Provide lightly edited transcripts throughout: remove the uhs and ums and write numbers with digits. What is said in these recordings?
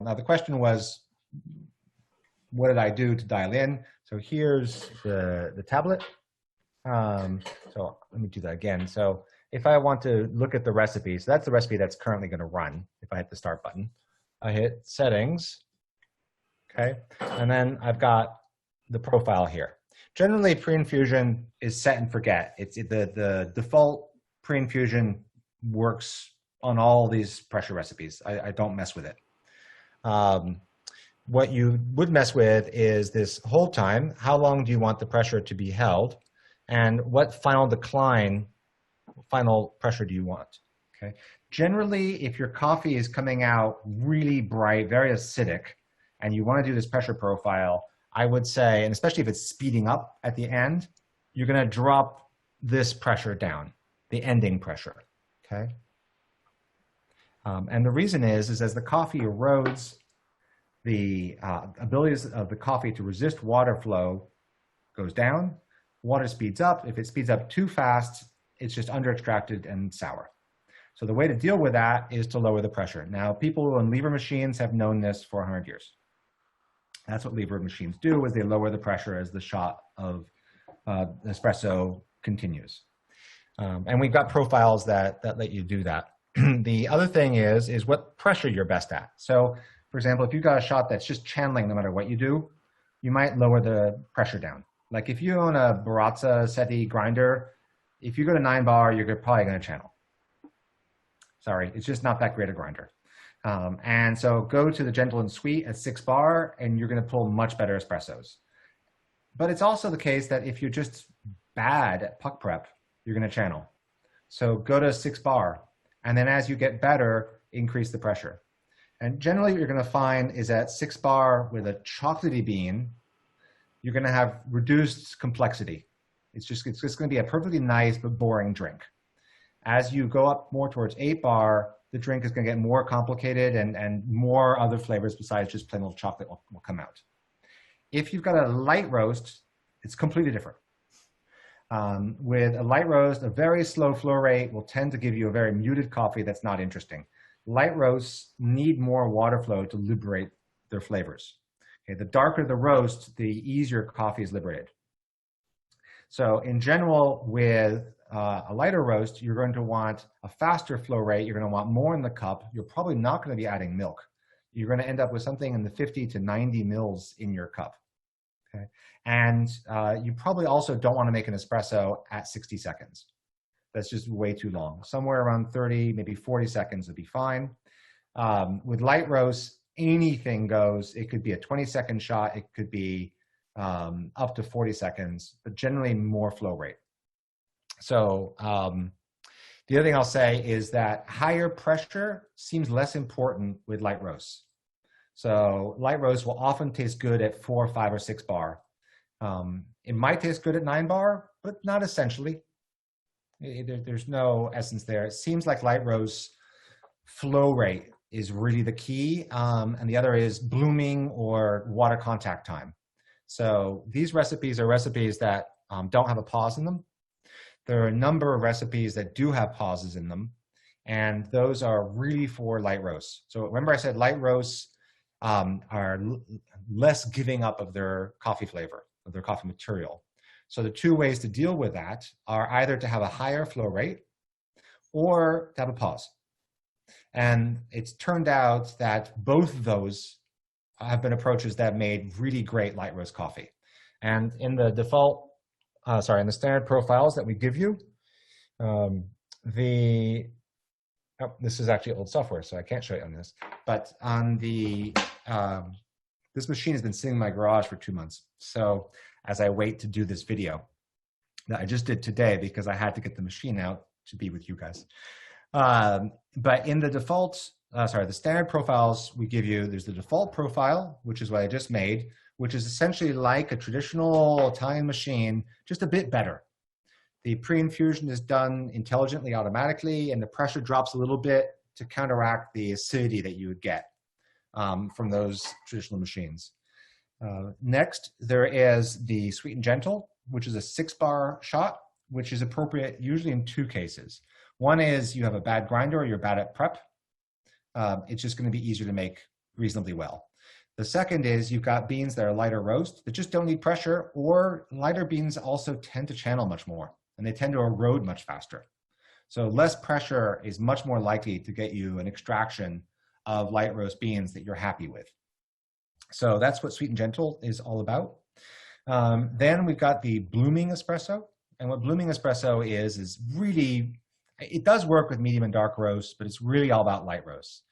Now the question was, what did I do to dial in? So here's the tablet. So let me do that again. So if I want to look at the recipe, so that's the recipe that's currently going to run. If I hit the start button, I hit settings, okay? And then I've got the profile here. Generally, pre-infusion is set and forget. It's the default pre-infusion works on all these pressure recipes. I don't mess with it. What you would mess with is this hold time. How long do you want the pressure to be held? And what final decline, final pressure do you want? Okay. Generally, if your coffee is coming out really bright, very acidic, and you want to do this pressure profile, I would say, and especially if it's speeding up at the end, you're going to drop this pressure down, the ending pressure. Okay. And the reason is as the coffee erodes, the abilities of the coffee to resist water flow goes down. Water speeds up. If it speeds up too fast, it's just under extracted and sour. So the way to deal with that is to lower the pressure. Now, people in lever machines have known this for 100 years. That's what lever machines do, is they lower the pressure as the shot of espresso continues. And we've got profiles that let you do that. The other thing is what pressure you're best at. So, for example, if you've got a shot that's just channeling no matter what you do, you might lower the pressure down. Like if you own a Baratza SETI grinder, if you go to 9 bar, you're probably going to channel. Sorry, it's just not that great a grinder. And so go to the gentle and sweet at 6 bar, and you're going to pull much better espressos. But it's also the case that if you're just bad at puck prep, you're going to channel. So go to 6 bar, and then as you get better, increase the pressure. And generally what you're going to find is at 6 bar with a chocolatey bean, you're going to have reduced complexity. It's just going to be a perfectly nice but boring drink. As you go up more towards 8 bar, the drink is going to get more complicated, and more other flavors besides just plain old chocolate will come out. If you've got a light roast, it's completely different. With a light roast, a very slow flow rate will tend to give you a very muted coffee that's not interesting. Light roasts need more water flow to liberate their flavors. Okay, the darker the roast, the easier coffee is liberated. So in general, with a lighter roast, you're going to want a faster flow rate. You're going to want more in the cup. You're probably not going to be adding milk. You're going to end up with something in the 50 to 90 mils in your cup. Okay, and you probably also don't want to make an espresso at 60 seconds. That's just way too long. Somewhere around 30, maybe 40 seconds would be fine. With light roast, anything goes. It could be a 20-second shot. It could be up to 40 seconds, but generally more flow rate. So the other thing I'll say is that higher pressure seems less important with light roasts. So light roast will often taste good at 4, 5, or 6 bar. It might taste good at 9 bar, but not essentially. There's no essence there. It seems like light roast flow rate is really the key, and the other is blooming or water contact time. So these recipes are recipes that don't have a pause in them. There are a number of recipes that do have pauses in them, and those are really for light roasts. So remember I said light roasts are less giving up of their coffee flavor, of their coffee material. So the two ways to deal with that are either to have a higher flow rate or to have a pause. And it's turned out that both of those have been approaches that made really great light roast coffee. And in the default, in the standard profiles that we give you, this is actually old software, so I can't show you on this. But on the, this machine has been sitting in my garage for 2 months. So as I wait to do this video that I just did today because I had to get the machine out to be with you guys. But in the default, the standard profiles we give you, there's the default profile, which is what I just made, which is essentially like a traditional Italian machine, just a bit better. The pre-infusion is done intelligently, automatically, and the pressure drops a little bit to counteract the acidity that you would get from those traditional machines. Next, there is the Sweet and Gentle, which is a 6-bar shot, which is appropriate usually in 2 cases. One is you have a bad grinder or you're bad at prep. It's just going to be easier to make reasonably well. The second is you've got beans that are lighter roast that just don't need pressure, or lighter beans also tend to channel much more and they tend to erode much faster. So less pressure is much more likely to get you an extraction of light roast beans that you're happy with. So that's what Sweet and Gentle is all about. Then we've got the blooming espresso. And what blooming espresso is really, it does work with medium and dark roasts, but it's really all about light roasts.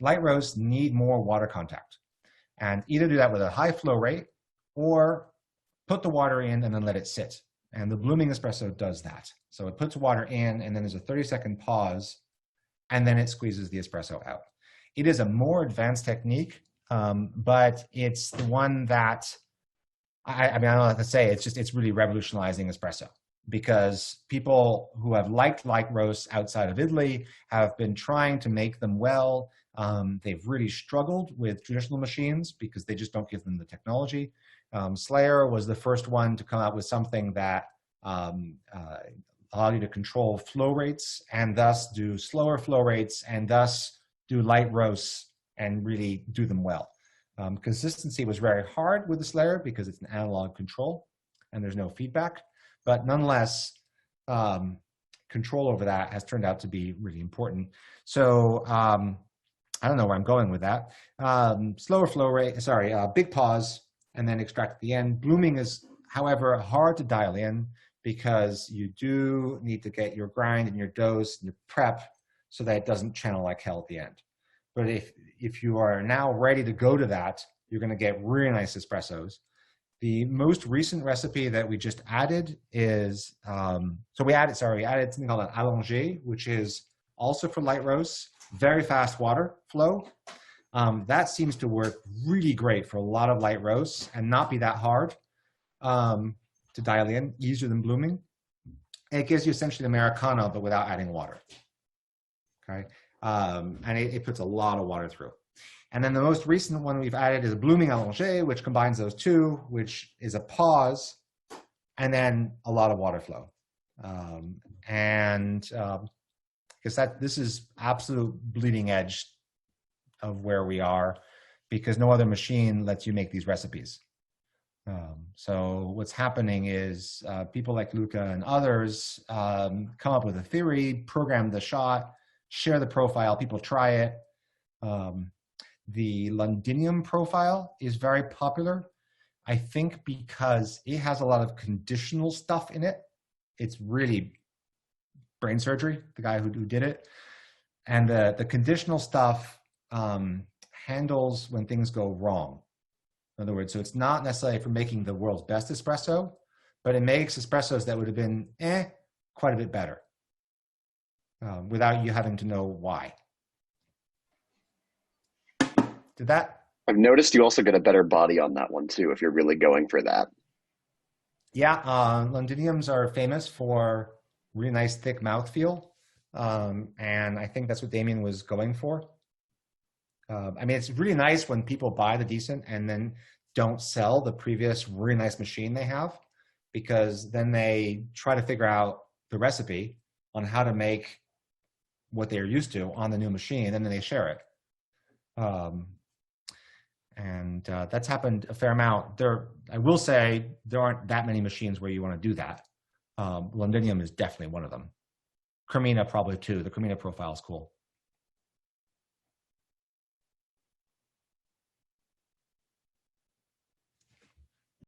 Light roasts need more water contact. And either do that with a high flow rate or put the water in and then let it sit. And the blooming espresso does that. So it puts water in and then there's a 30-second pause and then it squeezes the espresso out. It is a more advanced technique, but it's the one that, I mean, I don't know what to say, it's really revolutionizing espresso, because people who have liked light roasts outside of Italy have been trying to make them well. They've really struggled with traditional machines because they just don't give them the technology. Slayer was the first one to come out with something that allowed you to control flow rates and thus do slower flow rates and thus do light roasts and really do them well. Consistency was very hard with the Slayer because it's an analog control and there's no feedback, but nonetheless, control over that has turned out to be really important. So I don't know where I'm going with that. Slower flow rate, big pause and then extract at the end. Blooming is, however, hard to dial in because you do need to get your grind and your dose and your prep so that it doesn't channel like hell at the end. But if you are now ready to go to that, you're going to get really nice espressos. The most recent recipe that we just added is, we added something called an allongé, which is also for light roasts, very fast water flow. That seems to work really great for a lot of light roasts and not be that hard to dial in, easier than blooming. And it gives you essentially an Americano, but without adding water. Okay, and it puts a lot of water through. And then the most recent one we've added is a blooming allongé, which combines those two, which is a pause and then a lot of water flow. Because this is absolute bleeding edge of where we are, because no other machine lets you make these recipes. So what's happening is people like Luca and others come up with a theory, program the shot, share the profile, people try it. The Londinium profile is very popular, I think because it has a lot of conditional stuff in it. It's really brain surgery, the guy who did it. And the conditional stuff handles when things go wrong. In other words, so it's not necessarily for making the world's best espresso, but it makes espressos that would have been quite a bit better without you having to know why. Did that? I've noticed you also get a better body on that one too, if you're really going for that. Yeah, Londiniums are famous for really nice thick mouthfeel. And I think that's what Damien was going for. I mean, it's really nice when people buy the decent and then don't sell the previous really nice machine they have, because then they try to figure out the recipe on how to make what they're used to on the new machine, and then they share it. That's happened a fair amount. I will say there aren't that many machines where you want to do that. Londinium is definitely one of them. Cremina probably too. The Cremina profile is cool.